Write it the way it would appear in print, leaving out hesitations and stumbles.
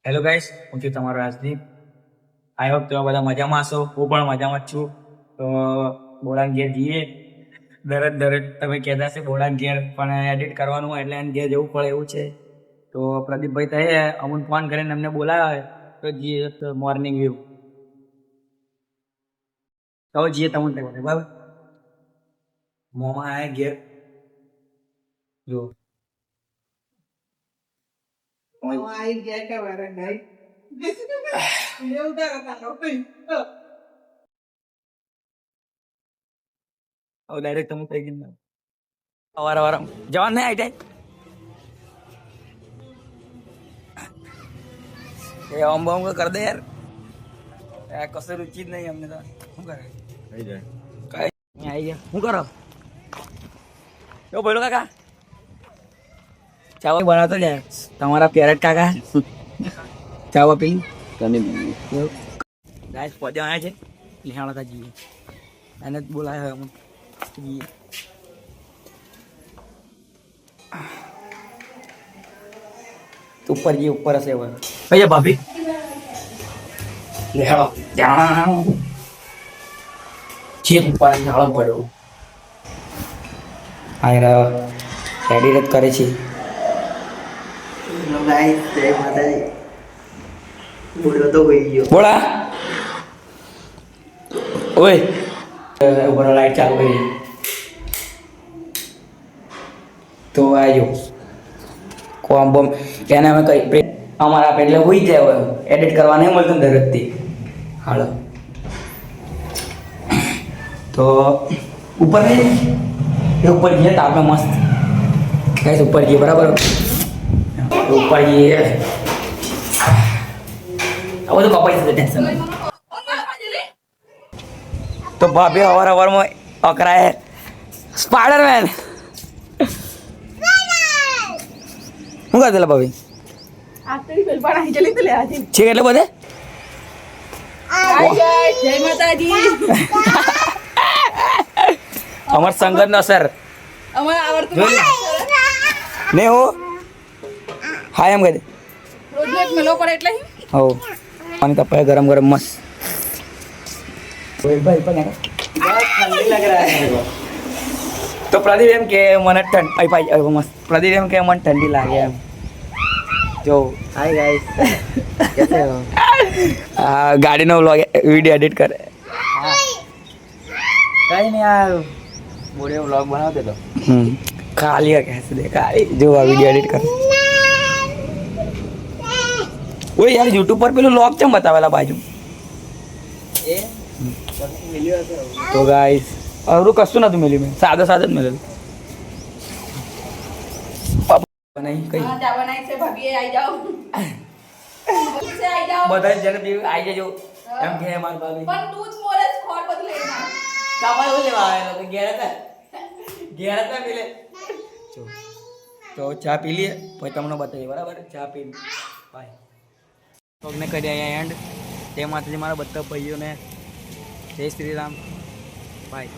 Hello guys, હું છું તમારો રાજદીપ. આઈ હોપ તમે બધા મજામાં હશો. હું પણ મજામાં જ છું. તો બોલાન ઘેર જઈએ. દરજ તમે કહેતા હશે બોલાન ઘેર, પણ એડિટ કરવાનું હોય એટલે એને ઘેર જવું પડે એવું છે. તો પ્રદીપભાઈ કહે અમને ફોન કરીને અમને બોલાવે તો જઈએ મોર્નિંગ વ્યૂ. તો જઈએ તમને બરાબર. મોમાં આવે ઘેર જો Ay, ya acabaron ahí. Yo udah હવે ડાયરેક્ટ તમે થઈ ગયું અવાર જવાન નહીં આવી જાય ઓમ બોમ કર દે યાર. કશું રુચિ જ નહીં અમને તો. શું કરે થઈ જાય કઈ આવી ગયા. શું કરો એવું બોલો કાકા? ચાવલ બનાવતો જાય તમારા પેરેટ કાકા. ચાવલ પી ગાઈસ પહોંચ્યા આવ્યા છે નિહાળતા જઈએ. એને જ બોલાયો અમે જઈએ. ઉપર જઈએ ઉપર હશે હવે કઈ ભાભી નિહાળો ત્યાં છે ઉપર નિહાળો પડ્યો. હા રેડી રદ કરે છે. બોલા ઓય ઉપર લાઈટ ચાલુ કરી તો આવજો કોમ બોમ એને અમે કઈ અમારા એટલે હોઈ જાય હવે એડિટ કરવા નહીં મળતું દરજથી. હાલો તો ઉપર નહીં એ ઉપર જઈએ તો આપણે મસ્ત કઈ ઉપર જઈએ બરાબર. ઉપર જઈએ આ બધું કપાઈ જશે ટેન્શન. તો ભાભી અવારમાં અકરાય સ્પાઈડરમેન શું કરતા હતા ભાભી? છે એટલે બધે જય માતાજી. અમાર સંગત નો સર અમારે આવડતું ને હો હા એમ કહી દે રોજ એક મેલો પડે એટલે હો પાણી કપાય ગરમ ગરમ મસ્ત. તો પ્રદીપ એમ કે મને મસ્ત પ્રદીપ એમ કે મને ઠંડી લાગે એમ. જો હાય ગાઈસ કેસે હો? ગાડીનો વ્લોગ વિડીયો એડિટ કરે. કઈ નહીં આ બોડીનો વ્લોગ બનાવતો તો ખાલી કહેશે દે ખાલી જો આ વિડીયો એડિટ કરે. ઓય યાર યુટ્યુબ પર પેલું વ્લોગ કેમ બતાવેલા બાજુ એ તો ગાઈસ અવરું કશું નતું મેલ્યું મેં સાદો જ મેલેલું. નહીં કઈ ચા બનાવી છે ભાભી આવી જાઓ. આવી જાઓ બધા જણ બી આવી જજો એમ કે માર ભાભી પણ તું જ બોલે છે ખોટ બધું લઈને આવ. કાપા એવું લેવા આવેલો તો ઘેર હતા પેલે તો ચા પી લઈએ પછી તમને બતાવીએ બરાબર. ચા પી બાય. પગને કરી અહીંયા એન્ડ તે માતાજી મારા બધા ભાઈઓને જય શ્રી રામ બાય.